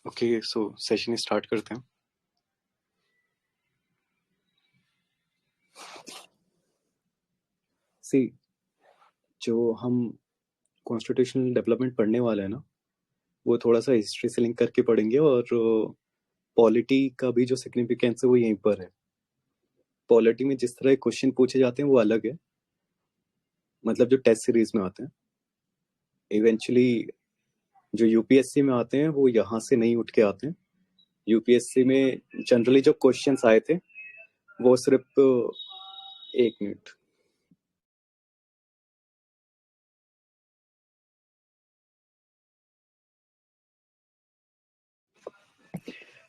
Okay, सो session start करते हैं। सी, जो हम कॉन्स्टिट्यूशनल डेवलपमेंट पढ़ने वाले हैं ना, वो थोड़ा सा हिस्ट्री से लिंक करके पढ़ेंगे, और पॉलिटी का भी जो सिग्निफिकेंस है वो यहीं पर है। पॉलिटी में जिस तरह क्वेश्चन पूछे जाते हैं वो अलग है, मतलब जो टेस्ट सीरीज में आते हैं। इवेंचुअली जो यूपीएससी में आते हैं वो यहाँ से नहीं उठ के आते हैं। यूपीएससी में जनरली जो क्वेश्चंस आए थे वो सिर्फ 1 मिनट।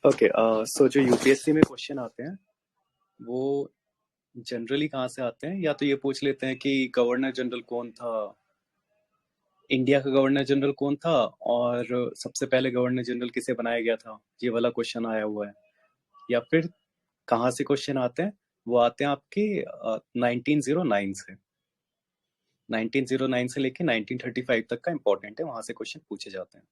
ओके, सो जो यूपीएससी में क्वेश्चन आते हैं वो जनरली कहाँ से आते हैं, या तो ये पूछ लेते हैं कि गवर्नर जनरल कौन था, इंडिया का गवर्नर जनरल कौन था, और सबसे पहले गवर्नर जनरल किसे बनाया गया था, ये वाला क्वेश्चन आया हुआ है। या फिर कहाँ से क्वेश्चन आते हैं, वो आते हैं आपके 1909 से। 1909 से लेके 1935 तक का इंपॉर्टेंट है, वहां से क्वेश्चन पूछे जाते हैं।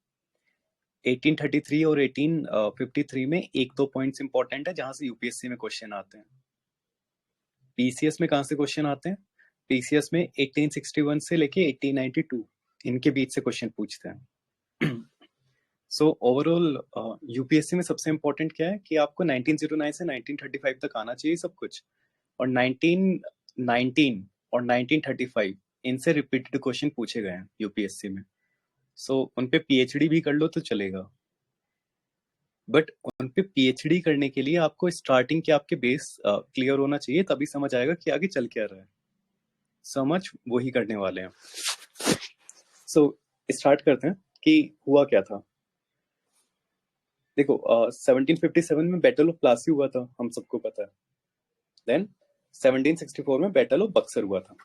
1833 और 1853 में एक दो पॉइंट्स इंपॉर्टेंट है जहां से यूपीएससी में क्वेश्चन आते हैं। पीसीएस में कहाँ से क्वेश्चन आते हैं, पीसीएस में 1861 से लेके 1892 इनके बीच से क्वेश्चन पूछते हैं। सो ओवरऑल यूपीएससी में सबसे इंपॉर्टेंट क्या है कि आपको 1909 से 1935 तक आना चाहिए सब कुछ, और 1919 और 1935 इनसे रिपीटेड क्वेश्चन पूछे गए हैं यूपीएससी में। सो उन पे पीएचडी भी कर लो तो चलेगा, बट उन पे पीएचडी करने के लिए आपको स्टार्टिंग के आपके बेस क्लियर होना चाहिए, तभी समझ आएगा कि आगे चल क्या रहा है। समझ वही करने वाले हैं। सो स्टार्ट करते हैं कि हुआ क्या था। देखो, 1757 में बैटल ऑफ प्लासी हुआ था, हम सबको पता है। देन 1764 में बैटल ऑफ बक्सर हुआ था।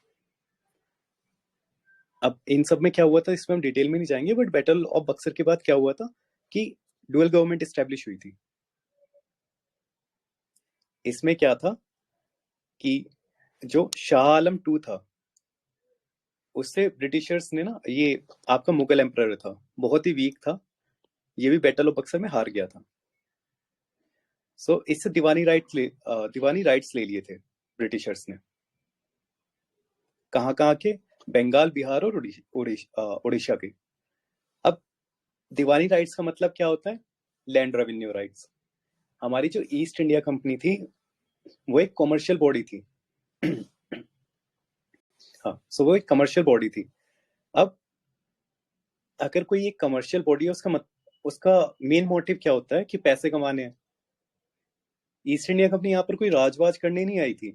अब इन सब में क्या हुआ था इसमें हम डिटेल में नहीं जाएंगे, बट बैटल ऑफ बक्सर के बाद क्या हुआ था कि डुअल गवर्नमेंट एस्टेब्लिश हुई थी। इसमें क्या था कि जो शाह आलम 2 था उससे ब्रिटिशर्स ने ना, ये आपका मुगल एम्परर था, बहुत ही वीक था, ये भी बैटल ऑफ बक्सर में हार गया था। सो इससे दीवानी राइट्स ले लिए थे ब्रिटिशर्स ने। कहाँ कहाँ के, बंगाल, बिहार और उड़ीसा के। अब दीवानी राइट्स का मतलब क्या होता है, लैंड रेवेन्यू राइट्स। हमारी जो ईस्ट इंडिया कंपनी थी वो एक कमर्शियल बॉडी थी। हाँ, सो वो एक कमर्शियल बॉडी थी। अब अगर कोई एक कमर्शियल बॉडी है, उसका मेन मोटिव क्या होता है कि पैसे कमाने हैं। ईस्ट इंडिया कंपनी यहाँ पर कोई राजवाज करने नहीं आई थी,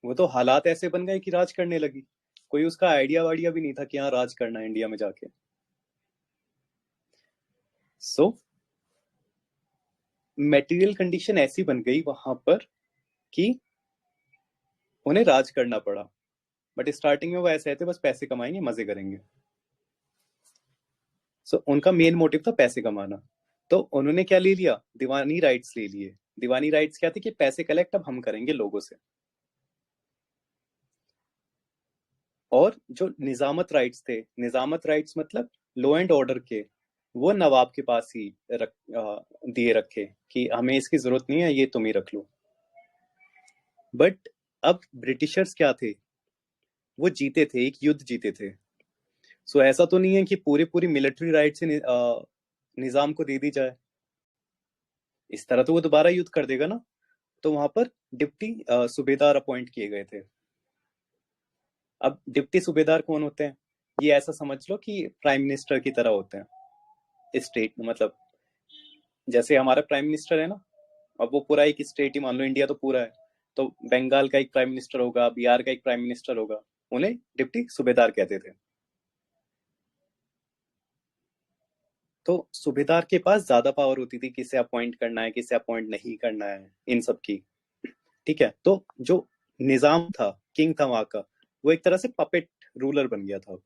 वो तो हालात ऐसे बन गए कि राज करने लगी। कोई उसका आइडिया वाइडिया भी नहीं था कि हाँ राज करना है इंडिया में जाके। सो मेटीरियल कंडीशन ऐसी बन गई वहां पर कि उन्हें राज करना पड़ा, बट स्टार्टिंग में वो ऐसे थे बस पैसे कमाएंगे, मजे करेंगे। सो उनका मेन मोटिव था पैसे कमाना। तो उन्होंने क्या ले लिया, दीवानी राइट्स ले लिए। दीवानी राइट्स क्या थे कि पैसे कलेक्ट अब हम करेंगे लोगों से। और जो निजामत राइट्स थे, निजामत राइट्स मतलब लॉ एंड ऑर्डर के, वो नवाब के पास ही दिए रखे कि हमें इसकी जरूरत नहीं है, ये तुम ही रख लो। बट अब ब्रिटिशर्स क्या थे, वो जीते थे, एक युद्ध जीते थे। सो ऐसा तो नहीं है कि पूरी पूरी मिलिट्री राइट से निजाम को दे दी जाए, इस तरह तो वो दोबारा युद्ध कर देगा ना। तो वहां पर डिप्टी सूबेदार अपॉइंट किए गए थे। अब डिप्टी सूबेदार कौन होते हैं, ये ऐसा समझ लो कि प्राइम मिनिस्टर की तरह होते हैं स्टेट में। मतलब जैसे हमारा प्राइम मिनिस्टर है ना, अब वो पूरा एक स्टेट ही मान लो, इंडिया तो पूरा है, तो बंगाल का एक प्राइम मिनिस्टर होगा, बिहार का एक प्राइम मिनिस्टर होगा, उन्हें डिप्टी सूबेदार कहते थे। तो सूबेदार के पास ज्यादा पावर होती थी, किसे अपॉइंट करना है किसे अपॉइंट नहीं करना है, इन सब की। ठीक है, तो जो निजाम था, किंग था वहां का, वो एक तरह से पपेट रूलर बन गया था।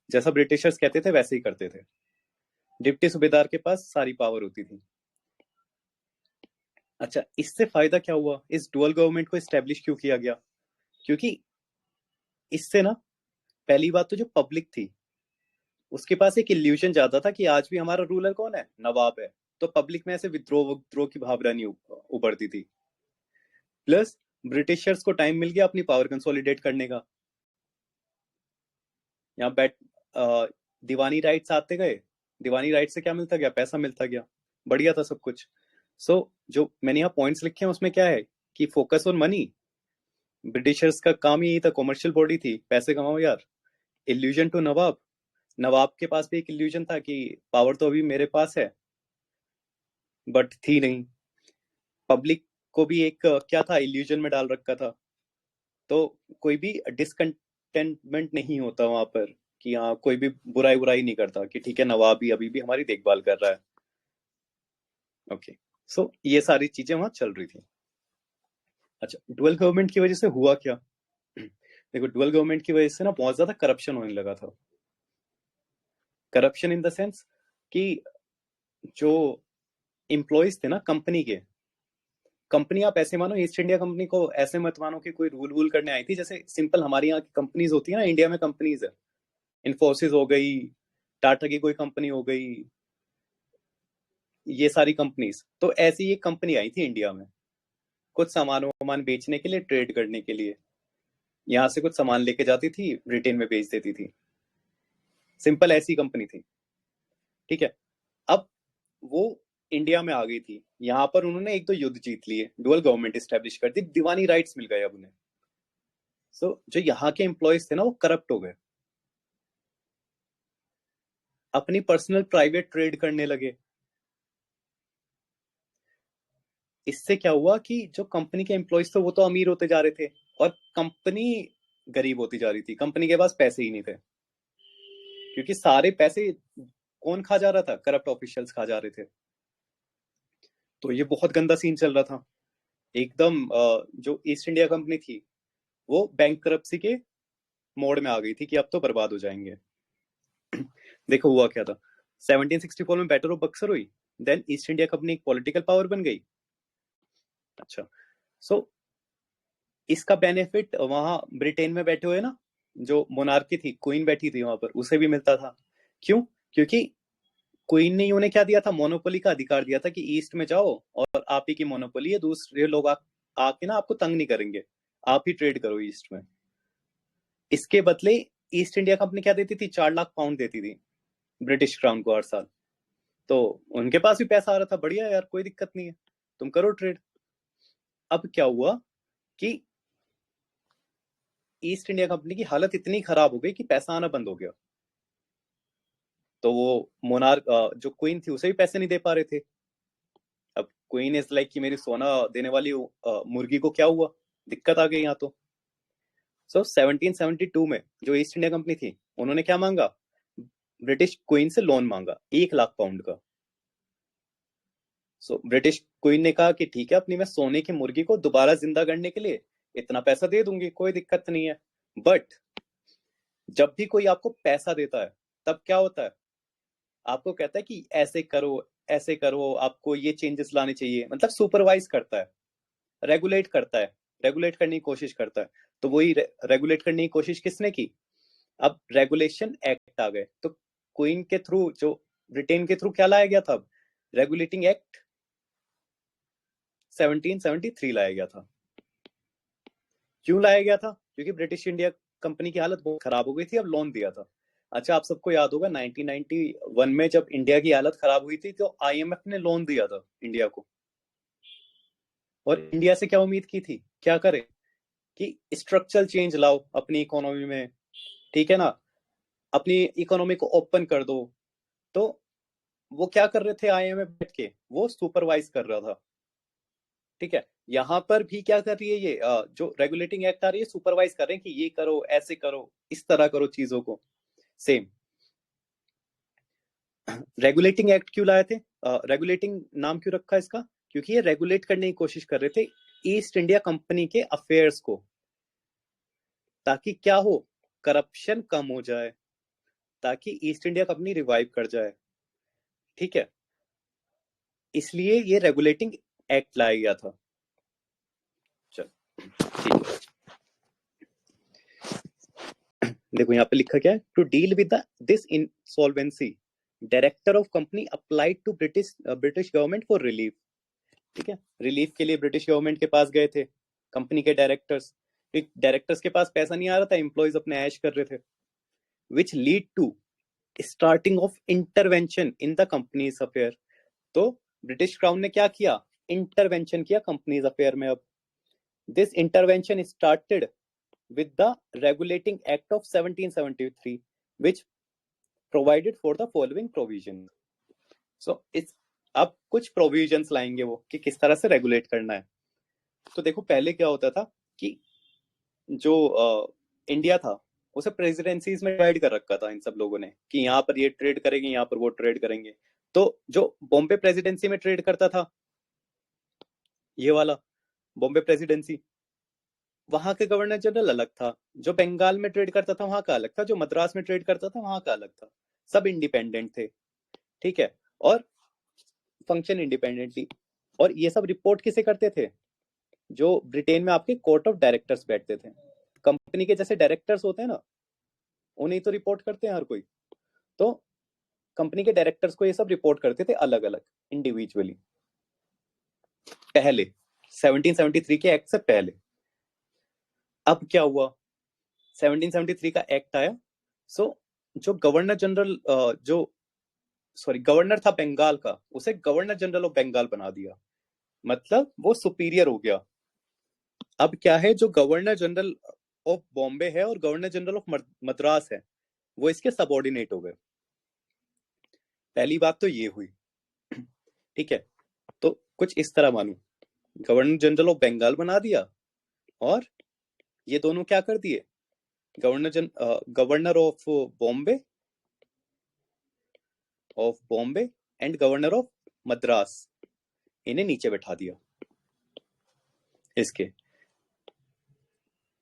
जैसा ब्रिटिशर्स कहते थे वैसे ही करते थे। डिप्टी सूबेदार के पास सारी पावर होती थी। अच्छा, इससे फायदा क्या हुआ, इस डुअल गवर्नमेंट को स्टेब्लिश क्यों किया गया, क्योंकि इससे ना, पहली बात तो जो पब्लिक थी उसके पास एक इल्यूजन ज्यादा था कि आज भी हमारा रूलर कौन है, नवाब है। तो पब्लिक में ऐसे विद्रोह की भावना नहीं उभरती थी। प्लस ब्रिटिशर्स को टाइम मिल गया अपनी पावर कंसोलिडेट करने का। यहाँ बैठ दीवानी राइट्स आते गए, दीवानी राइट से क्या मिलता गया, पैसा मिलता गया, बढ़िया था सब कुछ। जो मैंने यहाँ पॉइंट्स लिखे हैं उसमें क्या है कि फोकस ऑन मनी। ब्रिटिशर्स का काम ही यही था, कॉमर्शियल बॉडी थी, पैसे कमाओ यार। इल्यूजन टू नवाब, नवाब के पास भी एक इल्यूजन था कि पावर तो अभी मेरे पास है, बट थी नहीं। पब्लिक को भी एक क्या था, इल्यूजन में डाल रखा था। तो कोई भी डिसकंटेंटमेंट नहीं होता वहां पर कि हाँ कोई भी बुराई बुराई नहीं करता कि ठीक है नवाब ही अभी भी हमारी देखभाल कर रहा है। ओके, सो ये सारी चीजें वहां चल रही थी। अच्छा, डुअल गवर्नमेंट की वजह से हुआ क्या? देखो, डुअल गवर्नमेंट की वजह से ना बहुत ज्यादा करप्शन होने लगा था। करप्शन इन द सेंस कि जो एम्प्लॉयज थे ना कंपनी के, कंपनी आप ऐसे मानो, ईस्ट इंडिया कंपनी को ऐसे मत मानो कि कोई रूल वूल करने आई थी। जैसे सिंपल हमारी यहाँ की कंपनीज होती है ना, इंडिया में कंपनीज है, इन्फोसिस हो गई, टाटा की कोई कंपनी हो गई, ये सारी कंपनीज। तो ऐसी एक कंपनी आई थी इंडिया में, कुछ सामान वामान बेचने के लिए, ट्रेड करने के लिए। यहाँ से कुछ सामान लेके जाती थी, ब्रिटेन में बेच देती थी। सिंपल ऐसी कंपनी थी, ठीक है। अब वो इंडिया में आ गई थी, यहाँ पर उन्होंने एक दो युद्ध जीत लिए, डुअल गवर्नमेंट स्टैब्लिश कर दी, दीवानी राइट्स मिल गए अब उन्हें। जो यहाँ के एम्प्लॉयज थे ना वो करप्ट हो गए, अपनी पर्सनल प्राइवेट ट्रेड करने लगे। इससे क्या हुआ कि जो कंपनी के एम्प्लॉयज थे वो तो अमीर होते जा रहे थे, और कंपनी गरीब होती जा रही थी, कंपनी के पास पैसे ही नहीं थे, क्योंकि सारे पैसे कौन खा जा रहा था, करप्ट ऑफिशियल्स खा जा रहे थे। तो ये बहुत गंदा सीन चल रहा था एकदम। जो ईस्ट इंडिया कंपनी थी वो बैंक करप्सी के मोड में आ गई थी कि अब तो बर्बाद हो जाएंगे। देखो हुआ क्या था, 1764 में बैटल ऑफ बक्सर हुई, देन ईस्ट इंडिया कंपनी एक पॉलिटिकल पावर बन गई। अच्छा, सो इसका बेनिफिट वहां ब्रिटेन में बैठे हुए ना, जो मोनार्की थी, क्वीन बैठी थी वहां पर, उसे भी मिलता था। क्यों? क्योंकि क्वीन ने उन्हें क्या दिया था, मोनोपोली का अधिकार दिया था कि ईस्ट में जाओ और आप ही की मोनोपोली है, दूसरे लोग आके ना आपको तंग नहीं करेंगे, आप ही ट्रेड करो ईस्ट में। इसके बदले ईस्ट इंडिया कंपनी क्या देती थी, 4 लाख पाउंड देती थी ब्रिटिश क्राउन को हर साल। तो उनके पास भी पैसा आ रहा था, बढ़िया यार, कोई दिक्कत नहीं है, तुम करो ट्रेड। अब क्या हुआ कि ईस्ट इंडिया कंपनी की हालत इतनी खराब हो गई कि पैसा आना बंद हो गया। तो वो मोनार्क, जो क्वीन थी, उसे भी पैसे नहीं दे पा रहे थे। अब क्वीन इज लाइक कि मेरी सोना देने वाली मुर्गी को क्या हुआ, दिक्कत आ गई यहाँ तो। 1772 में जो ईस्ट इंडिया कंपनी थी, उन्होंने क्या मांगा, ब्रिटिश क्वीन से लोन मांगा 1 लाख पाउंड का। ब्रिटिश क्वीन ने कहा कि ठीक है, अपनी मैं सोने की मुर्गी को दोबारा जिंदा करने के लिए इतना पैसा दे दूंगी, कोई दिक्कत नहीं है। बट जब भी कोई आपको पैसा देता है, तब क्या होता है, आपको कहता है कि ऐसे करो, ऐसे करो, आपको ये चेंजेस लाने चाहिए, मतलब सुपरवाइज करता है, रेगुलेट करता है, रेगुलेट करने की कोशिश करता है। तो वही रेगुलेट करने की कोशिश किसने की? अब रेगुलेशन एक्ट आ गए, तो क्वीन के थ्रू, जो ब्रिटेन के थ्रू क्या लाया गया था, रेगुलेटिंग एक्ट 1773 लाया गया था। क्यों लाया गया था? क्योंकि ब्रिटिश इंडिया कंपनी की हालत बहुत खराब हो गई थी, अब लोन दिया था। अच्छा, आप सबको याद होगा 1991 में जब इंडिया की हालत खराब हुई थी, तो आईएमएफ ने लोन दिया था इंडिया को। और इंडिया से क्या उम्मीद की थी, क्या करे कि स्ट्रक्चरल चेंज लाओ अपनी इकोनॉमी में, ठीक है ना, अपनी इकोनॉमी को ओपन कर दो। तो वो क्या कर रहे थे, आईएमएफ बैठ के वो सुपरवाइज कर रहा था, ठीक है। यहाँ पर भी क्या कर रही है ये, जो रेगुलेटिंग एक्ट आ रही है, सुपरवाइज कर रहे हैं कि ये करो, ऐसे करो, इस तरह करो चीजों को। सेम रेगुलेटिंग एक्ट क्यों लाए थे, रेगुलेटिंग नाम क्यों रखा इसका, क्योंकि ये रेगुलेट करने की कोशिश कर रहे थे ईस्ट इंडिया कंपनी के अफेयर्स को, ताकि क्या हो, करप्शन कम हो जाए, ताकि ईस्ट इंडिया कंपनी रिवाइव कर जाए, ठीक है। इसलिए ये रेगुलेटिंग एक्ट लाया गया था। चल, ठीक है। देखो यहाँ पे लिखा क्या है, to deal with this insolvency director of company applied to British government for relief. ठीक है, रिलीफ के लिए ब्रिटिश गवर्नमेंट के पास गए थे कंपनी के डायरेक्टर्स। डायरेक्टर्स के पास पैसा नहीं आ रहा था, एम्प्लॉयज अपने ऐश कर रहे थे, which lead to starting of intervention in the company's affair. तो ब्रिटिश क्राउन ने क्या किया, इंटरवेंशन किया कंपनीज अफेयर में। अब this intervention started with the regulating act of 1773 which provided for the following provision। so इस अब कुछ प्रोविजंस लाएंगे वो कि किस तरह से रेगुलेट करना है। तो देखो पहले क्या होता था कि जो इंडिया था उसे प्रेसिडेंसीज में डिवाइड कर रखा था इन सब लोगों ने कि यहाँ पर ये ट्रेड करेंगे, यहाँ पर वो ट्रेड करेंगे। तो जो बॉम्बे प्रेसिडेंसी में ट्रेड करता था, ये वाला बॉम्बे प्रेसिडेंसी, वहां के गवर्नर जनरल अलग था। जो बंगाल में ट्रेड करता था वहां का अलग था, जो मद्रास में ट्रेड करता था वहां का अलग था। सब इंडिपेंडेंट थे, ठीक है, और फंक्शन इंडिपेंडेंटली। और ये सब रिपोर्ट किसे करते थे, जो ब्रिटेन में आपके कोर्ट ऑफ डायरेक्टर्स बैठते थे। कंपनी के जैसे डायरेक्टर्स होते हैं ना, उन्हें तो रिपोर्ट करते हैं हर कोई। तो कंपनी के डायरेक्टर्स को ये सब रिपोर्ट करते थे अलग अलग, इंडिविजुअली, पहले 1773 के एक्ट से पहले। अब क्या हुआ, 1773 का एक्ट आया। सो जो गवर्नर जनरल गवर्नर था बंगाल का, उसे गवर्नर जनरल ऑफ बंगाल बना दिया, मतलब वो सुपीरियर हो गया। अब क्या है, जो गवर्नर जनरल ऑफ बॉम्बे है और गवर्नर जनरल ऑफ मद्रास है, वो इसके सबऑर्डिनेट हो गए। पहली बात तो ये हुई, ठीक है। तो कुछ इस तरह मानो, गवर्नर जनरल ऑफ बंगाल बना दिया, और ये दोनों क्या कर दिए, governor of Bombay and governor of Madras, इन्हें नीचे बैठा दिया इसके।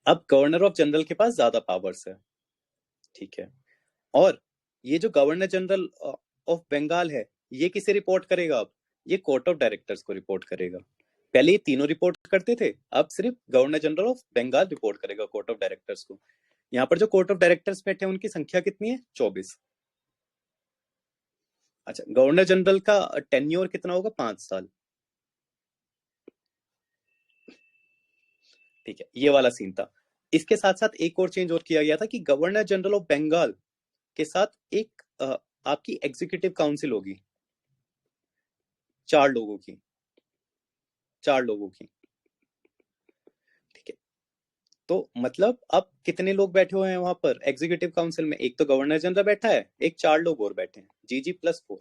अब गवर्नर ऑफ जनरल के पास ज्यादा पावर्स है, ठीक है। और ये जो गवर्नर जनरल ऑफ बंगाल है, ये किसे रिपोर्ट करेगा, अब ये कोर्ट ऑफ डायरेक्टर्स को रिपोर्ट करेगा। पहले ये तीनों रिपोर्ट करते थे, अब सिर्फ governor general of Bengal report करेगा कोर्ट ऑफ डायरेक्टर्स को। यहाँ पर जो कोर्ट ऑफ डायरेक्टर्स बैठे हैं उनकी संख्या कितनी है, 24। अच्छा, गवर्नर जनरल का टेन्योर कितना होगा, 5 साल, ठीक है। ये वाला सीन था। इसके साथ साथ एक और चेंज और किया गया था कि गवर्नर जनरल ऑफ बंगाल के साथ एक आपकी एग्जीक्यूटिव काउंसिल होगी, 4 लोगों की, 4 लोगों की, ठीक है। तो मतलब अब कितने लोग बैठे हुए हैं वहां पर एग्जीक्यूटिव काउंसिल में, एक तो गवर्नर जनरल बैठा है, एक 4 लोग और बैठे हैं, GG+4।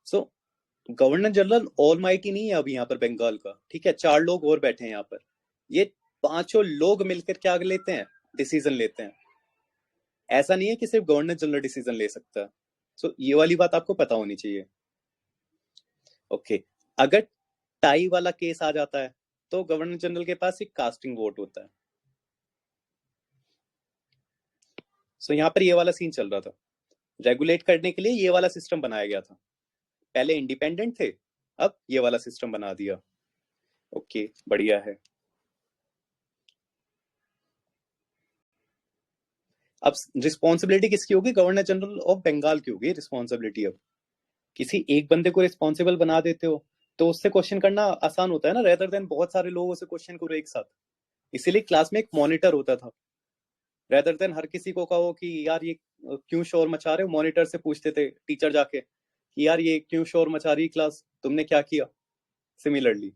सो गवर्नर जनरल ऑलमाइटी नहीं है अभी यहाँ पर बंगाल का, ठीक है, 4 लोग और बैठे हैं यहाँ पर। ये पांचों लोग मिलकर क्या लेते हैं, डिसीजन लेते हैं। ऐसा नहीं है कि सिर्फ गवर्नर जनरल डिसीजन ले सकता है। सो ये वाली बात आपको पता होनी चाहिए। ओके, अगर टाई वाला केस आ जाता है तो गवर्नर जनरल के पास एक कास्टिंग वोट होता है। सो यहाँ पर ये वाला सीन चल रहा था, रेगुलेट करने के लिए ये वाला सिस्टम बनाया गया था। पहले इंडिपेंडेंट थे, अब ये वाला सिस्टम बना दिया। ओके, बढ़िया है। अब रिस्पॉन्सिबिलिटी किसकी होगी, गवर्नर जनरल ऑफ बंगाल की होगी रिस्पॉन्सिबिलिटी। अब किसी एक बंदे को रिस्पॉन्सिबल बना देते हो तो उससे क्वेश्चन करना आसान होता है ना, रेदर देन बहुत सारे लोगों से क्वेश्चन करो एक साथ। इसीलिए क्लास में एक मॉनिटर होता था, रेदर देन हर किसी को कहो कि यार ये क्यों शोर मचा रहे हो, मॉनिटर से पूछते थे टीचर जाके कि यार ये क्यों शोर मचा रही क्लास, तुमने क्या किया। सिमिलरली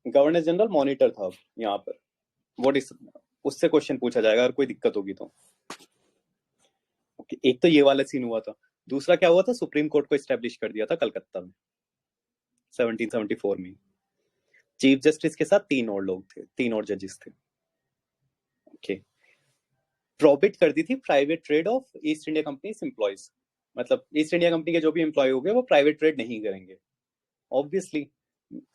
गवर्नर जनरल मॉनिटर था यहाँ पर, व्हाट इज, उससे क्वेश्चन पूछा जाएगा अगर कोई दिक्कत होगी तो। एक तो ये वाला सीन हुआ था। दूसरा क्या हुआ था, सुप्रीम कोर्ट को एस्टेब्लिश कर दिया था कलकत्ता में 1774 में। चीफ जस्टिस के साथ 3 और लोग थे, 3 और जजेस थे। ओके, प्रोहिबिट कर दी थी private trade off East India company employees, मतलब ईस्ट इंडिया कंपनी के जो भी एम्प्लॉय हो गए वो प्राइवेट ट्रेड नहीं करेंगे। ऑब्वियसली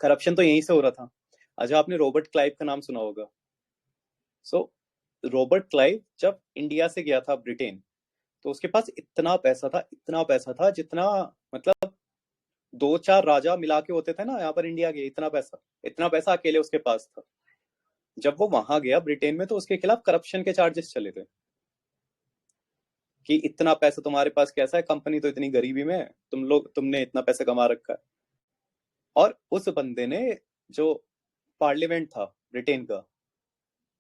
करप्शन तो यहीं से हो रहा था। अच्छा, आपने रॉबर्ट क्लाइव का नाम सुना होगा। सो रॉबर्ट क्लाइव जब इंडिया से गया था ब्रिटेन, तो उसके पास इतना पैसा था, इतना पैसा था जितना मतलब 2-4 राजा मिला के होते थे ना यहाँ पर इंडिया के। इतना पैसा अकेले उसके पास था। जब वो वहां गया ब्रिटेन में तो उसके खिलाफ करप्शन के चार्जेस चले थे। कि इतना पैसा तुम्हारे पास कैसा है, कंपनी तो इतनी गरीबी में है, तुमने इतना पैसा कमा रखा है। और उस बंदे ने, जो पार्लियामेंट था ब्रिटेन का,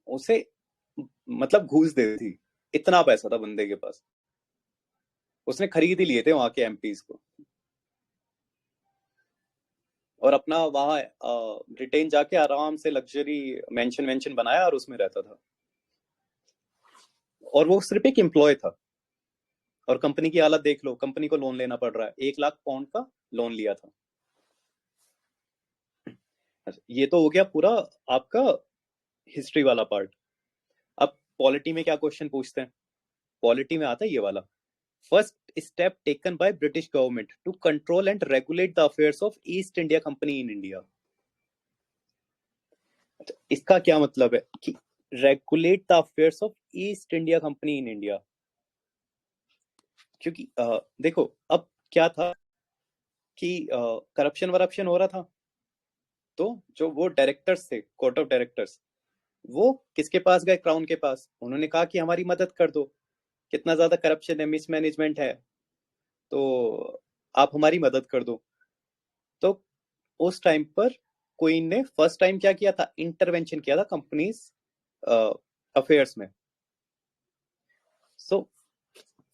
उसे मतलब घूस दे दी थी, इतना पैसा था बंदे के पास। उसने खरीद ही लिए थे वहां के एमपीज को, और अपना वहां ब्रिटेन जाके आराम से लग्जरी मेंशन वेंशन बनाया और उसमें रहता था। और वो सिर्फ एक एम्प्लॉय था। और कंपनी की हालत देख लो, कंपनी को लोन लेना पड़ रहा है, 1 लाख पाउंड का लोन लिया था। अच्छा, ये तो हो गया पूरा आपका हिस्ट्री वाला पार्ट। अब पॉलिटी में क्या क्वेश्चन पूछते हैं? पॉलिटी में आता है ये वाला, first step taken by British government to control and regulate the affairs of East India company in India. अच्छा, इसका क्या मतलब है कि regulate the affairs of East India company in India? क्योंकि देखो, अब क्या था कि करप्शन वरप्शन हो रहा था, तो जो वो डायरेक्टर्स थे, कोर्ट ऑफ डायरेक्टर्स, वो किसके पास गए? क्राउन के पास। उन्होंने कहा कि हमारी मदद कर दो, कितना ज्यादा करप्शन है, मिसमैनेजमेंट है, तो आप हमारी मदद कर दो। तो उस टाइम पर क्वीन ने फर्स्ट टाइम क्या किया था? इंटरवेंशन किया था कंपनीज अफेयर्स में। So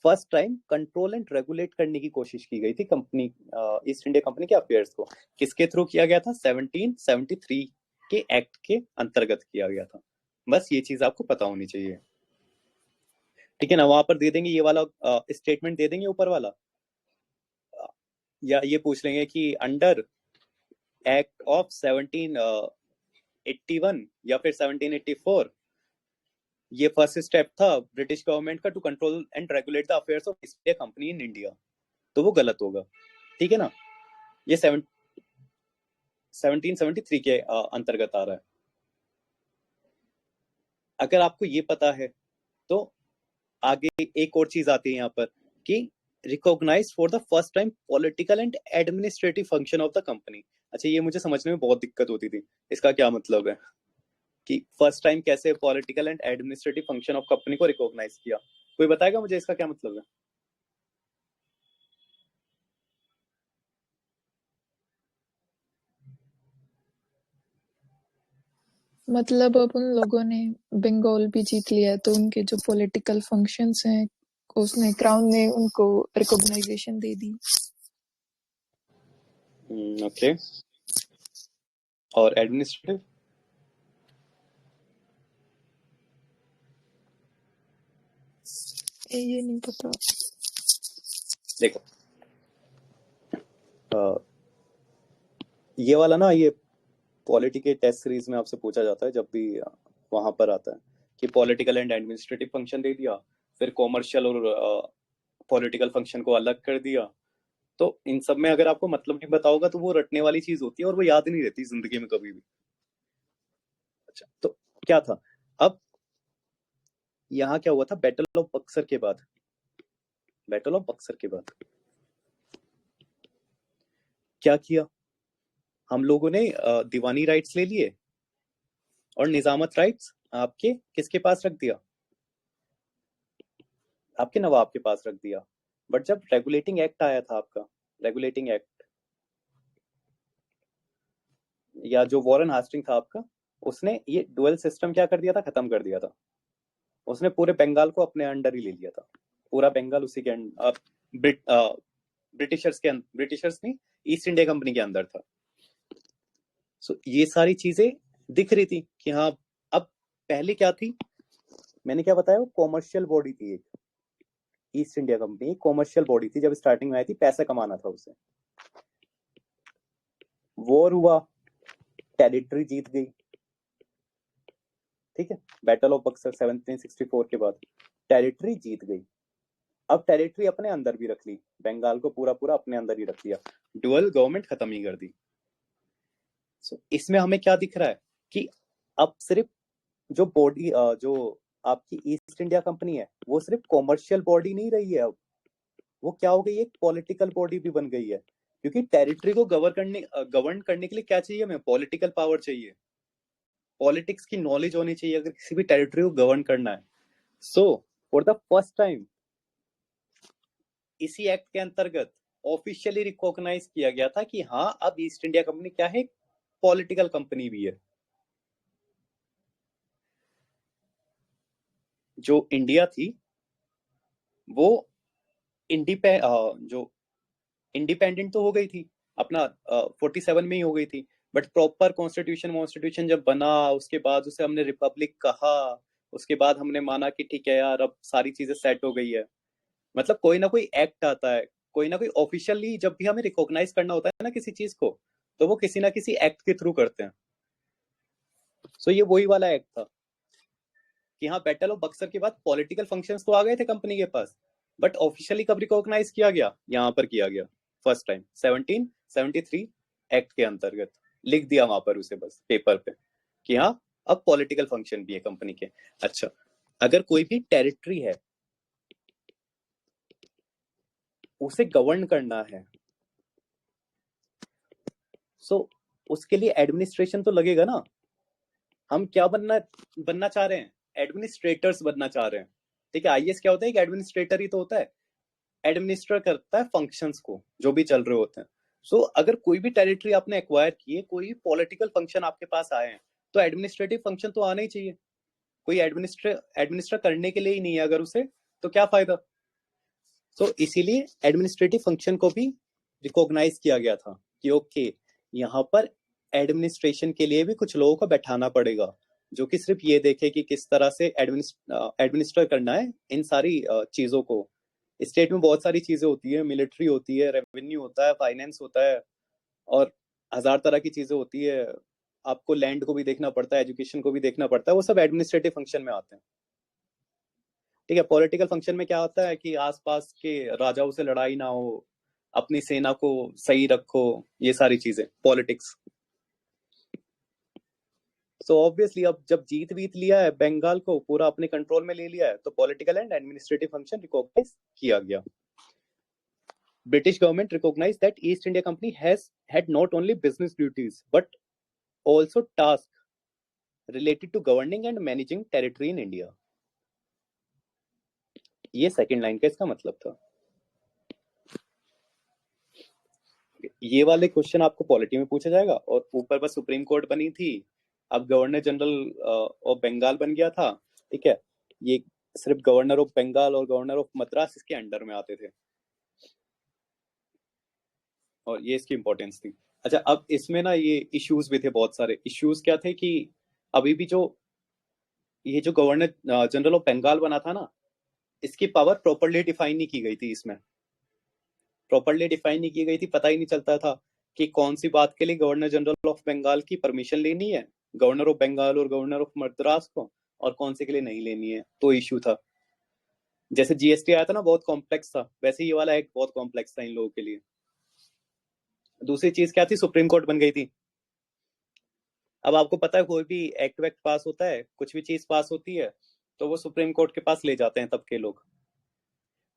first time control and regulate करने की कोशिश की गई थी कंपनी, ईस्ट इंडिया कंपनी के अफेयर्स को। किसके थ्रू किया गया था? 1773 के एक्ट के अंतर्गत किया गया था। बस ये चीज आपको पता होनी चाहिए, ठीक है ना? वहां पर दे देंगे ये वाला स्टेटमेंट, दे देंगे ऊपर वाला, या ये पूछ लेंगे कि अंडर एक्ट ऑफ 1781 या फिर 1784, ये फर्स्ट स्टेप था ब्रिटिश गवर्नमेंट का to control and regulate the affairs of East India company in India, तो वो गलत होगा, ठीक है ना? ये 1773 के अंतर्गत आ रहा है। अगर आपको ये पता है तो आगे एक और चीज आती है यहाँ पर कि recognise for the first time political and administrative function of the company. अच्छा, ये मुझे समझने में बहुत दिक्कत होती थी, इसका क्या मतलब है कि फर्स्ट टाइम कैसे political and administrative function of company को रिकॉग्नाइज किया? कोई बताएगा मुझे इसका क्या मतलब है? मतलब अब उन लोगों ने बंगाल भी जीत लिया, तो उनके जो पॉलिटिकल फंक्शंस हैं, उसने क्राउन ने उनको रिकॉग्नाइजेशन दे दी। ओके। और एडमिनिस्ट्रेटिव? ये नहीं पता। देखो, ये वाला ना, ये पॉलिटी के टेस्ट सीरीज में आपसे पूछा जाता है जब भी वहां पर आता है कि पॉलिटिकल एंड एडमिनिस्ट्रेटिव फंक्शन दे दिया, फिर कॉमर्शियल और पॉलिटिकल फंक्शन को अलग कर दिया। तो इन सब में अगर आपको मतलब नहीं पता होगा तो वो रटने वाली चीज होती है और वो याद नहीं रहती जिंदगी में कभी भी। अच्छा, तो क्या था अब? यहाँ क्या हुआ था बैटल ऑफ बक्सर के बाद? बैटल ऑफ बक्सर के बाद क्या किया हम लोगों ने? दीवानी राइट्स ले लिए और निजामत राइट्स आपके किसके पास रख दिया? आपके नवाब के पास रख दिया। बट जब रेगुलेटिंग एक्ट आया था आपका, रेगुलेटिंग एक्ट, या जो वॉरेन हास्टिंग था आपका, उसने ये डुअल सिस्टम क्या कर दिया था? खत्म कर दिया था। उसने पूरे बंगाल को अपने अंडर ही ले लिया था। पूरा बंगाल उसी के ब्रिटिशर्स नहीं, ईस्ट इंडिया कंपनी के अंदर था। सो ये सारी चीजें दिख रही थी कि हाँ। अब पहले क्या थी, मैंने क्या बताया? वो कॉमर्शियल बॉडी थी एक, ईस्ट इंडिया कंपनी एक कॉमर्शियल बॉडी थी जब स्टार्टिंग में आई थी, पैसा कमाना था उसे। वॉर हुआ, टेरिटरी जीत गई, ठीक है? बैटल ऑफ बक्सर 1764 के बाद टेरिटरी जीत गई। अब टेरिटरी अपने अंदर भी रख ली, बंगाल को पूरा पूरा अपने अंदर ही रख लिया, डुअल गवर्नमेंट खत्म ही कर दी। सो इसमें हमें क्या दिख रहा है कि अब सिर्फ जो बॉडी, जो आपकी ईस्ट इंडिया कंपनी है, वो सिर्फ कॉमर्शियल बॉडी नहीं रही है। अब वो क्या हो गई? एक पॉलिटिकल बॉडी भी बन गई है, क्योंकि टेरिटरी को गवर्न करने के लिए क्या चाहिए? हमें पॉलिटिकल पावर चाहिए, पॉलिटिक्स की नॉलेज होनी चाहिए अगर किसी भी टेरिटरी को गवर्न करना है। So for the first time इसी एक्ट के अंतर्गत ऑफिशियली रिकॉग्नाइज किया गया था कि हाँ अब ईस्ट इंडिया कंपनी क्या है, पॉलिटिकल कंपनी भी है। जो इंडिया थी वो जो इंडिपेंडेंट तो हो गई थी, अपना 47 में ही हो गई थी, बट प्रॉपर कॉन्स्टिट्यूशन जब बना उसके बाद उसे हमने रिपब्लिक कहा, उसके बाद हमने माना कि ठीक है यार अब सारी चीजें सेट हो गई है। मतलब कोई ना कोई एक्ट आता है, कोई ना कोई ऑफिशियली जब भी हमें रिकॉग्नाइज करना होता है ना किसी चीज को, तो वो किसी ना किसी एक्ट के थ्रू करते हैं। सो ये वही वाला एक्ट था कि हाँ बैटल ऑफ बक्सर के बाद पॉलिटिकल फंक्शंस तो आ गए थे कंपनी के पास, बट ऑफिशियली कब रिकॉग्नाइज किया गया, यहाँ पर किया गया फर्स्ट टाइम 1773 एक्ट के अंतर्गत। लिख दिया वहां पर उसे बस पेपर पे कि हाँ अब पॉलिटिकल फंक्शन भी है कंपनी के। अच्छा, अगर कोई भी टेरिटरी है उसे गवर्न करना है, सो उसके लिए एडमिनिस्ट्रेशन तो लगेगा ना। हम क्या बनना चाह रहे हैं, एडमिनिस्ट्रेटर्स बनना चाह रहे हैं। ठीक है, आईएएस क्या होता है, एक एडमिनिस्ट्रेटर ही तो होता है, एडमिनिस्टर करता है फंक्शंस को जो भी चल रहे होते हैं। सो अगर कोई भी टेरिटरी आपने एक्वायर की है, कोई भी पॉलिटिकल फंक्शन आपके पास आए हैं, तो एडमिनिस्ट्रेटिव फंक्शन तो आना ही चाहिए। कोई एडमिनिस्टर करने के लिए ही नहीं है अगर उसे, तो क्या फायदा। तो इसीलिए एडमिनिस्ट्रेटिव फंक्शन को भी रिकॉग्नाइज किया गया था कि ओके यहाँ पर एडमिनिस्ट्रेशन के लिए भी कुछ लोगों को बैठाना पड़ेगा जो कि सिर्फ ये देखे कि किस तरह से एडमिनिस्टर करना है इन सारी चीजों को। स्टेट में बहुत सारी चीजें होती है, मिलिट्री होती है, रेवेन्यू होता है, फाइनेंस होता है, और हजार तरह की चीजें होती है। आपको लैंड को भी देखना पड़ता है, एजुकेशन को भी देखना पड़ता है, वो सब एडमिनिस्ट्रेटिव फंक्शन में आते हैं। ठीक है, पॉलिटिकल फंक्शन में क्या होता है कि आसपास के राजाओं से लड़ाई ना हो, अपनी सेना को सही रखो, ये सारी चीजें पॉलिटिक्स। सो ऑब्वियसली अब जब जीत वीत लिया है, बंगाल को पूरा अपने कंट्रोल में ले लिया है, तो political and administrative function recognise किया गया। British government recognized that East India Company had not only business duties but also tasks related to governing and managing territory in India. ये सेकंड लाइन का इसका मतलब था। ये वाले क्वेश्चन आपको पॉलिटी में पूछा जाएगा, और ऊपर बस सुप्रीम कोर्ट बनी थी, अब गवर्नर जनरल ऑफ बंगाल बन गया था। ठीक है, ये सिर्फ गवर्नर ऑफ बंगाल और गवर्नर ऑफ मद्रास इसके अंडर में आते थे, और ये इसकी इंपॉर्टेंस थी। अच्छा, अब इसमें ना ये इश्यूज भी थे, बहुत सारे इश्यूज क्या थे कि अभी भी ये जो गवर्नर जनरल ऑफ बंगाल बना था ना, इसकी पावर प्रॉपरली डिफाइन नहीं की गई थी। इसमें प्रॉपरली डिफाइन नहीं की गई थी, पता ही नहीं चलता था कि कौन सी बात के लिए गवर्नर जनरल ऑफ बंगाल की परमिशन लेनी है, गवर्नर ऑफ बंगाल और गवर्नर ऑफ मद्रास को, और कौन से के लिए नहीं लेनी है। तो इश्यू था, जैसे जीएसटी आया था ना बहुत कॉम्प्लेक्स था, वैसे ये वाला एक्ट बहुत कॉम्प्लेक्स था इन लोगों के लिए। दूसरी चीज क्या थी, सुप्रीम कोर्ट बन गई थी। अब आपको पता है कोई भी एक्ट वैक्ट पास होता है, कुछ भी चीज पास होती है, तो वो सुप्रीम कोर्ट के पास ले जाते हैं तब के लोग।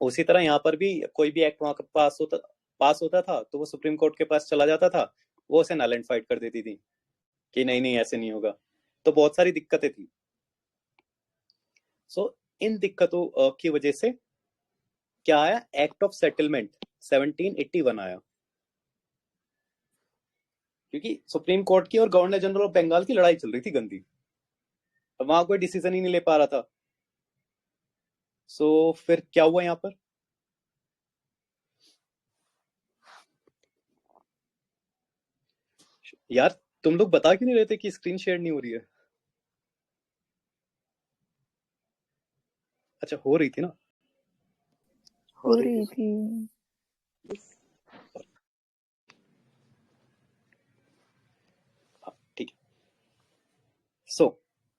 उसी तरह यहाँ पर भी कोई भी एक्ट वहां पास होता था तो वो सुप्रीम कोर्ट के पास चला जाता था, वो उसे नल एंड फाइट कर देती थी कि नहीं नहीं ऐसे नहीं होगा। तो बहुत सारी दिक्कतें थी। सो इन दिक्कतों की वजह से क्या आया, एक्ट ऑफ सेटलमेंट 1781 आया, क्योंकि सुप्रीम कोर्ट की और गवर्नर जनरल ऑफ बंगाल की लड़ाई चल रही थी गंदी, अब वहां कोई डिसीजन ही नहीं ले पा रहा था। सो फिर क्या हुआ यहाँ पर, यार तुम लोग बता क्यों नहीं रहे थे कि स्क्रीन शेयर नहीं हो रही है। अच्छा, हो रही थी ना, हो रही थी। ठीक है। सो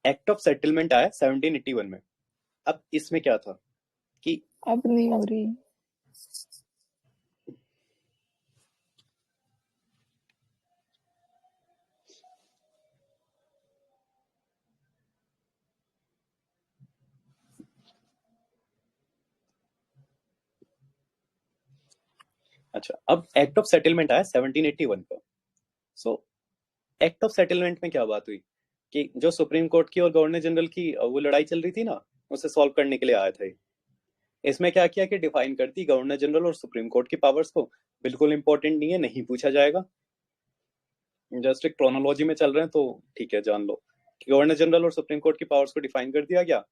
एक्ट ऑफ सेटलमेंट आया 1781 में। अब इसमें क्या था कि अब नहीं हो रही। अच्छा, अब एक्ट ऑफ सेटलमेंट आया 1781 का। सो एक्ट ऑफ सेटलमेंट में क्या बात हुई कि जो सुप्रीम कोर्ट की और गवर्नर जनरल की वो लड़ाई चल रही थी ना, उसे सॉल्व करने के लिए आया था। इसमें क्या किया कि डिफाइन कर दी गवर्नर जनरल और सुप्रीम कोर्ट की पावर्स को। बिल्कुल इंपॉर्टेंट नहीं है, नहीं पूछा जाएगा, जस्ट एक क्रोनोलॉजी में चल रहे हैं तो ठीक है, जान लो। गवर्नर जनरल और सुप्रीम कोर्ट की पावर्स को डिफाइन कर दिया गया।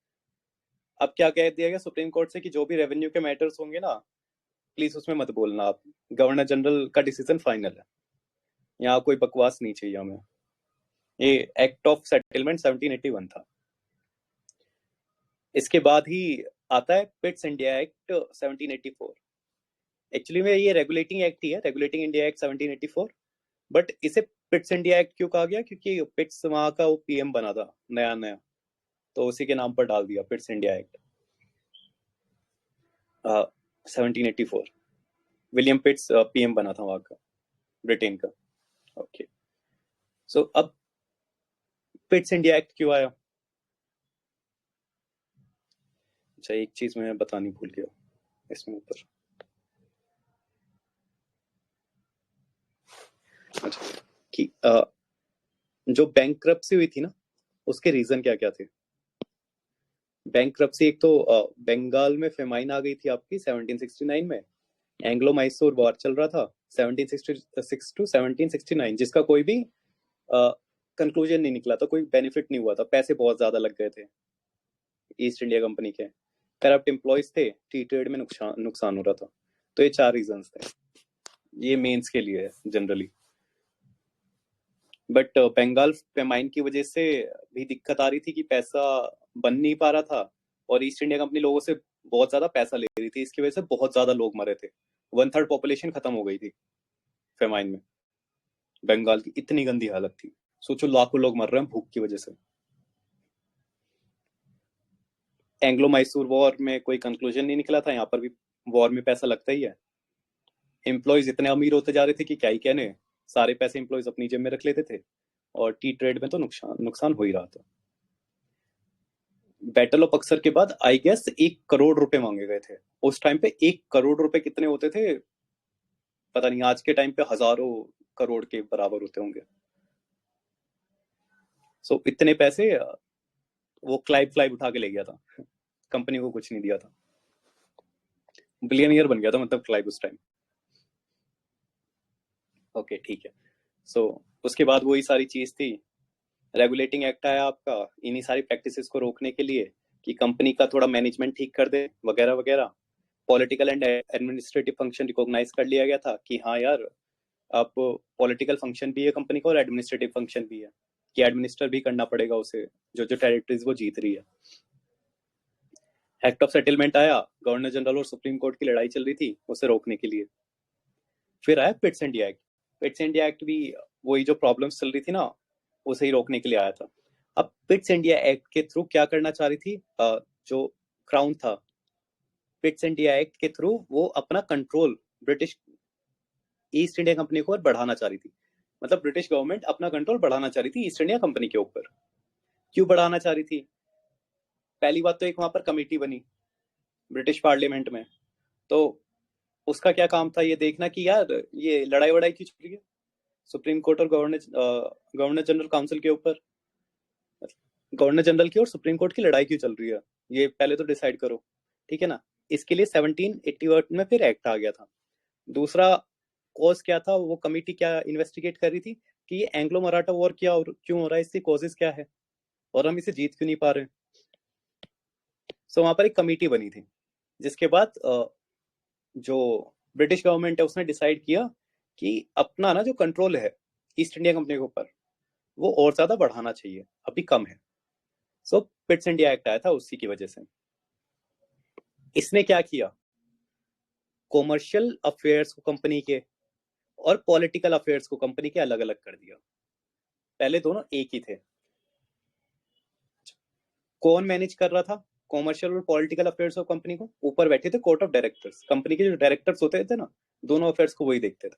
अब क्या कह दिया गया सुप्रीम कोर्ट से कि जो भी रेवेन्यू के मैटर्स होंगे ना, प्लीज उसमें मत बोलना आप, गवर्नर जनरल का डिसीजन फाइनल है, यहाँ कोई बकवास नहीं चाहिए हमें। ये एक्ट ऑफ सेटलमेंट 1781 था। इसके बाद ही आता है पिट्स इंडिया एक्ट 1784। एक्चुअली में ये रेगुलेटिंग एक्ट ही है, रेगुलेटिंग इंडिया एक्ट 1784, बट इसे पिट्स इंडिया एक्ट क्यों कहा गया? क्योंकि पिट्स वहां का वो पीएम बना था नया नया, तो उसी के नाम पर डाल दिया Pitt's India Act 1784। William Pitt's PM बना था वहां का, ब्रिटेन का। ओके, सो अब पिट्स इंडिया एक्ट क्यों आया? अच्छा, एक चीज मैं बतानी भूल गया इसमें ऊपर। अच्छा, कि जो बैंकक्रप्सी हुई थी ना, उसके रीजन क्या क्या थे? बैंकक्रप्सी, एक तो बंगाल में फेमाइन आ गई थी आपकी 1769 में, एंग्लो मैसूर वॉर चल रहा था 1766 टू 1769, जिसका कोई भी कंक्लूजन नहीं निकला था, कोई बेनिफिट नहीं हुआ था, पैसे बहुत ज्यादा लग गए थे ईस्ट इंडिया कंपनी के, करप्ट एम्प्लॉयज थे, टी ट्रेड में नुकसान हो रहा था। तो ये 4 रीजंस थे, ये मेंस के लिए है जनरली। बट बंगाल फेमाइन की वजह से भी दिक्कत आ रही थी कि पैसा बन नहीं पा रहा था, और ईस्ट इंडिया कंपनी लोगों से बहुत ज्यादा पैसा ले रही थी, इसकी वजह से बहुत ज्यादा लोग मरे थे, 1/3 पॉपुलेशन खत्म हो गई थी फेमाइन में। बंगाल की इतनी गंदी हालत थी, सोचो लाखों लोग मर रहे हैं भूख की वजह से। एंग्लो मैसूर वॉर में कोई कंक्लूजन नहीं निकला था, यहाँ पर भी वॉर में पैसा लगता ही है। एम्प्लॉयज इतने अमीर होते जा रहे थे कि क्या ही कहने, सारे पैसे एम्प्लॉयज अपनी जेब में रख लेते थे, और टी ट्रेड में तो नुकसान हो ही रहा था। बैटल ऑफ बक्सर के बाद आई गेस 1 करोड़ रुपए मांगे गए थे उस टाइम पे। 1 करोड़ रुपए कितने होते थे पता नहीं, आज के टाइम पे हजारों करोड़ के बराबर होते होंगे। सो इतने पैसे वो क्लाइव उठा के ले गया था, कंपनी को कुछ नहीं दिया था, बिलियनियर बन गया था मतलब क्लाइव उस टाइम। ओके ठीक है, सो उसके बाद वही सारी चीज थी, रेगुलेटिंग एक्ट आया आपका इन्हीं सारी प्रैक्टिसेस को रोकने के लिए, कि कंपनी का थोड़ा मैनेजमेंट ठीक कर दे वगैरह वगैरह। Political and administrative function recognise कर लिया गया था कि हाँ यार, अब पॉलिटिकल फंक्शन भी है कंपनी का और एडमिनिस्ट्रेटिव फंक्शन भी है, कि एडमिनिस्टर भी करना पड़ेगा उसे जो जो टेरिटरीज वो जीत रही है। एक्ट ऑफ सेटलमेंट आया, गवर्नर जनरल और सुप्रीम कोर्ट की लड़ाई चल रही थी उसे रोकने के लिए। फिर आया पिट्स इंडिया एक्ट। पिट्स इंडिया एक्ट भी वही जो प्रॉब्लम्स चल रही थी ना, उसे ही रोकने के लिए आया था। अब पिट्स इंडिया एक्ट के थ्रू क्या करना चाह रही थी जो क्राउन था, पिट्स इंडिया एक्ट के थ्रू वो अपना control British east India company को बढ़ाना चाह रही थी। मतलब ब्रिटिश गवर्नमेंट अपना कंट्रोल बढ़ाना चाह रही थी ईस्ट इंडिया कंपनी के ऊपर। क्यों बढ़ाना चाह रही थी? पहली बात तो एक वहां पर कमेटी बनी ब्रिटिश पार्लियामेंट में, तो उसका क्या काम था ये देखना कि यार ये लड़ाई वड़ाई क्यों चल रही है सुप्रीम कोर्ट और गवर्नर जनरल काउंसिल के ऊपर, गवर्नर जनरल की और सुप्रीम कोर्ट की लड़ाई क्यों चल रही है, ये पहले तो डिसाइड करो, ठीक है ना। इसके लिए 1781 में फिर एक्ट आ गया था। दूसरा कॉज क्या था, वो कमेटी क्या इन्वेस्टिगेट कर रही थी कि ये एंग्लो मराठा वॉर क्या और क्यों हो रहा है, इसके कॉजेस क्या है और हम इसे जीत क्यों नहीं पा रहे। सो वहां पर एक कमेटी बनी थी, जिसके बाद जो ब्रिटिश गवर्नमेंट है उसने डिसाइड किया कि अपना ना जो कंट्रोल है ईस्ट इंडिया कंपनी के ऊपर वो और ज्यादा बढ़ाना चाहिए, अभी कम है। सो पिट्स इंडिया एक्ट आया था उसी की वजह से। इसने क्या किया, कॉमर्शियल अफेयर्स को कंपनी के और पॉलिटिकल अफेयर्स को कंपनी के अलग अलग कर दिया। पहले दोनों एक ही थे। कौन मैनेज कर रहा था कॉमर्शियल और पॉलिटिकल अफेयर्स ऑफ कंपनी को? ऊपर बैठे थे कोर्ट ऑफ डायरेक्टर्स, कंपनी के जो डायरेक्टर्स होते थे ना, दोनों अफेयर्स को वही देखते थे।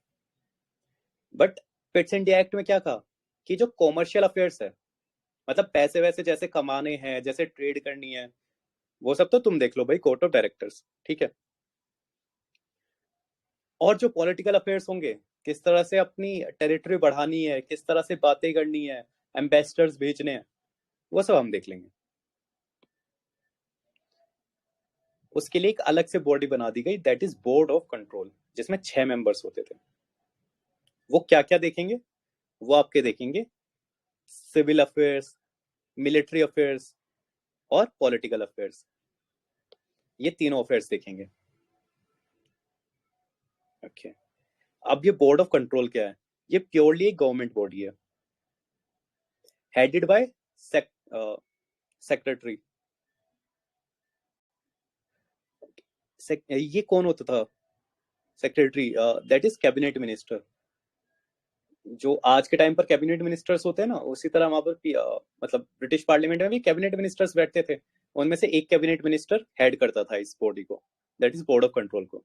बट पिट्स इंडिया एक्ट में क्या कहा कि जो कॉमर्शियल अफेयर्स है, मतलब पैसे वैसे जैसे कमाने हैं, जैसे ट्रेड करनी है, वो सब तो तुम देख लो भाई कोर्ट ऑफ डायरेक्टर्स, ठीक है। और जो पॉलिटिकल अफेयर्स होंगे, किस तरह से अपनी टेरिटरी बढ़ानी है, किस तरह से बातें करनी है, एम्बेसडर्स भेजने हैं, वो सब हम देख लेंगे। उसके लिए एक अलग से बॉडी बना दी गई, that is board of control, जिसमें 6 मेंबर्स होते थे। वो क्या क्या देखेंगे? वो आपके देखेंगे सिविल अफेयर्स, मिलिट्री अफेयर्स और पॉलिटिकल अफेयर्स। ये तीनों अफेयर्स देखेंगे। ओके, अब ये बोर्ड ऑफ कंट्रोल क्या है? ये प्योरली एक गवर्नमेंट बॉडी है, हेडेड बाय सेक्रेटरी। ये कौन होता था secretary? That is cabinet minister. जो आज के टाइम पर कैबिनेट मिनिस्टर्स होते हैं ना, उसी तरह वहां पर मतलब ब्रिटिश पार्लियामेंट में भी कैबिनेट मिनिस्टर्स बैठते थे। उनमें से एक कैबिनेट मिनिस्टर हेड करता था इस बॉडी को, that is board of control को।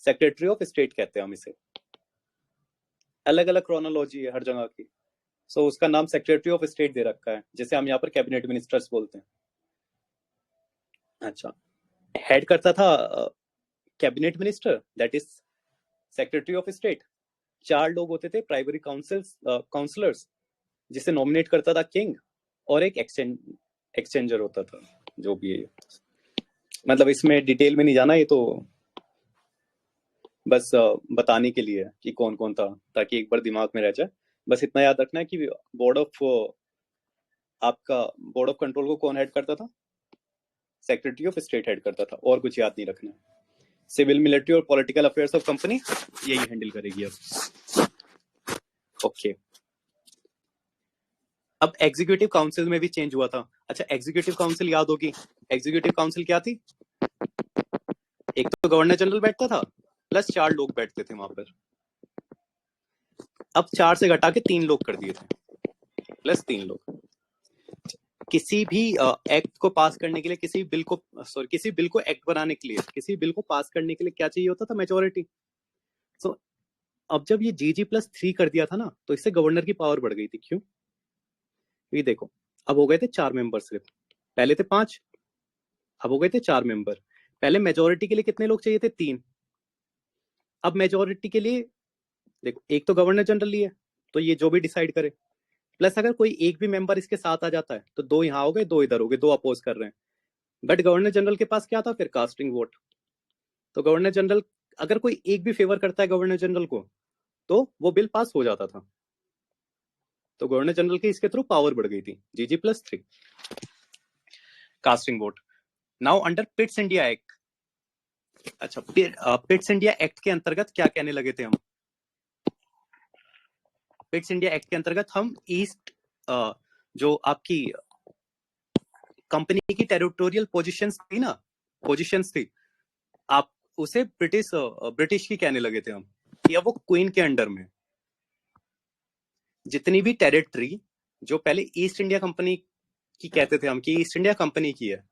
सेक्रेटरी ऑफ स्टेट कहते हैं हम इसे। अलग अलग क्रोनोलॉजी है हर जगह की। सो उसका नाम सेक्रेटरी ऑफ स्टेट दे रखा है, जैसे हम यहाँ पर कैबिनेट मिनिस्टर्स बोलते हैं। अच्छा, हेड करता था cabinet minister, that is secretary of state. 4 लोग होते थे प्राइमरी काउंसलर्स, जिसे नॉमिनेट करता था किंग, और एक एक्सचेंजर होता था, जो भी है। मतलब इसमें डिटेल में नहीं जाना, ये तो बस बताने के लिए कि कौन कौन था, ताकि एक बार दिमाग में रह जाए। बस इतना याद रखना है कि आपका बोर्ड ऑफ कंट्रोल को कौन हेड करता था? सेक्रेटरी ऑफ स्टेट हेड करता था, और कुछ याद नहीं रखना। सिविल, मिलिट्री और पॉलिटिकल अफेयर्स ऑफ कंपनी यही हैंडल करेगी अब। ओके, अब एग्जीक्यूटिव काउंसिल में भी चेंज हुआ था। अच्छा, एग्जीक्यूटिव काउंसिल याद होगी। एग्जीक्यूटिव काउंसिल क्या थी? एक तो गवर्नर जनरल बैठता था, प्लस 4 लोग बैठते थे वहां पर। अब 4 से घटा के 3 लोग कर दिए थे, प्लस 3 लोग। किसी भी एक्ट को पास करने के लिए, किसी बिल को एक्ट बनाने के लिए, किसी बिल को पास करने के लिए क्या चाहिए होता था? मेजोरिटी। सो अब जब ये GG+3 कर दिया था ना, तो इससे गवर्नर की पावर बढ़ गई थी। क्यों? ये देखो, अब हो गए थे 4 मेंबर सिर्फ, पहले थे 5, अब हो गए थे 4 मेंबर। पहले मेजोरिटी के लिए कितने लोग चाहिए थे? 3। अब मेजोरिटी के लिए देखो, एक तो गवर्नर जनरल ही है, तो ये जो भी डिसाइड करे, प्लस अगर कोई एक भी मेंबर इसके साथ आ जाता है, तो 2 यहाँ हो गए, 2 इधर हो गए, 2 अपोज कर रहे हैं। बट गवर्नर जनरल के पास क्या था फिर? Casting vote. तो गवर्नर जनरल, अगर कोई एक भी फेवर करता है गवर्नर जनरल को, तो वो बिल पास हो जाता था। तो गवर्नर जनरल की इसके थ्रू पावर बढ़ गई थी, GG+3, casting vote. Now under पिट्स India act. अच्छा, पिट्स इंडिया एक्ट के अंतर्गत क्या कहने लगे थे हम? पिट्स इंडिया एक्ट के अंतर्गत हम ईस्ट, जो आपकी कंपनी की टेरिटोरियल पोजीशंस थी, आप उसे ब्रिटिश की कहने लगे थे हम, या वो क्वीन के अंडर में। जितनी भी टेरिटरी जो पहले ईस्ट इंडिया कंपनी की कहते थे हम कि ईस्ट इंडिया कंपनी की है,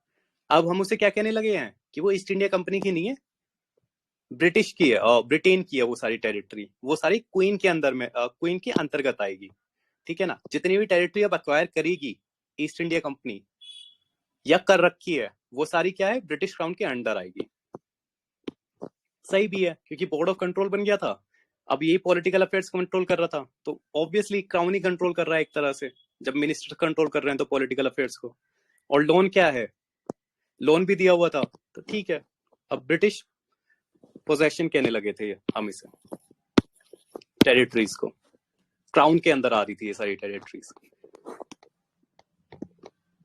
अब हम उसे क्या कहने लगे हैं कि वो ईस्ट इंडिया कंपनी की नहीं है, ब्रिटिश की है, और ब्रिटेन की है। वो सारी टेरिटरी, वो सारी क्वीन के अंदर में, क्वीन के अंतर्गत आएगी। ठीक है ना? जितनी भी टेरिटरी अब अक्वायर करेगी ईस्ट इंडिया कंपनी या कर रखी है, वो सारी क्या है? ब्रिटिश क्राउन के अंडर आएगी। सही भी है, क्योंकि बोर्ड ऑफ कंट्रोल बन गया था, अब यही पॉलिटिकल अफेयर्स कंट्रोल कर रहा था, तो ऑब्वियसली क्राउन ही कंट्रोल कर रहा है एक तरह से। जब मिनिस्टर कंट्रोल कर रहे हैं तो पॉलिटिकल अफेयर्स को। और लोन क्या है? लोन भी दिया हुआ था, तो ठीक है। अब ब्रिटिश पोजेशन कहने लगे थे हम इसे, टेरिटरीज को। क्राउन के अंदर आ रही थी ये सारी टेरिटरीज।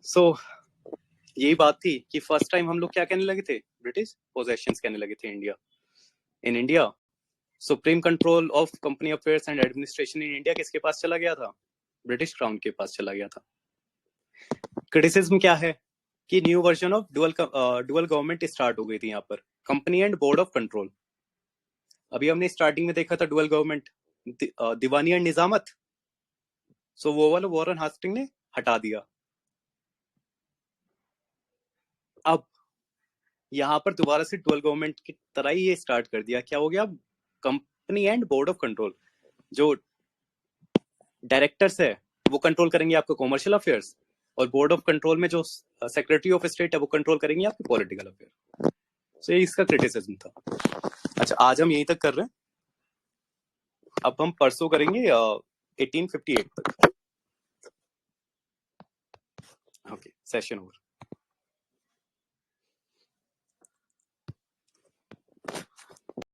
सो यही बात थी कि फर्स्ट टाइम हम लोग क्या कहने लगे थे? ब्रिटिश पोजेशंस कहने लगे थे India. In India supreme control of company affairs and administration in India किसके पास चला गया था? ब्रिटिश क्राउन के पास चला गया था। क्रिटिसिज्म क्या है कि new version of dual government start हो गई थी यहाँ पर, company and board of control. अभी हमने स्टार्टिंग में देखा था डुअल गवर्नमेंट, दीवानी एंड निजामत। सो वो वाला वॉरेन हास्टिंग ने हटा दिया। अब यहाँ पर दोबारा से डुअल गवर्नमेंट की तरह ही ये स्टार्ट कर दिया। क्या हो गया? Company and board of control, जो डायरेक्टर्स है वो कंट्रोल करेंगे आपका कॉमर्शियल अफेयर्स, और बोर्ड ऑफ कंट्रोल में जो सेक्रेटरी ऑफ स्टेट है वो कंट्रोल करेंगे आपके पॉलिटिकल अफेयर। सो ये इसका क्रिटिसिज्म था। अच्छा, आज हम यहीं तक कर रहे हैं, अब हम परसों करेंगे 1858 तक। Okay, session over.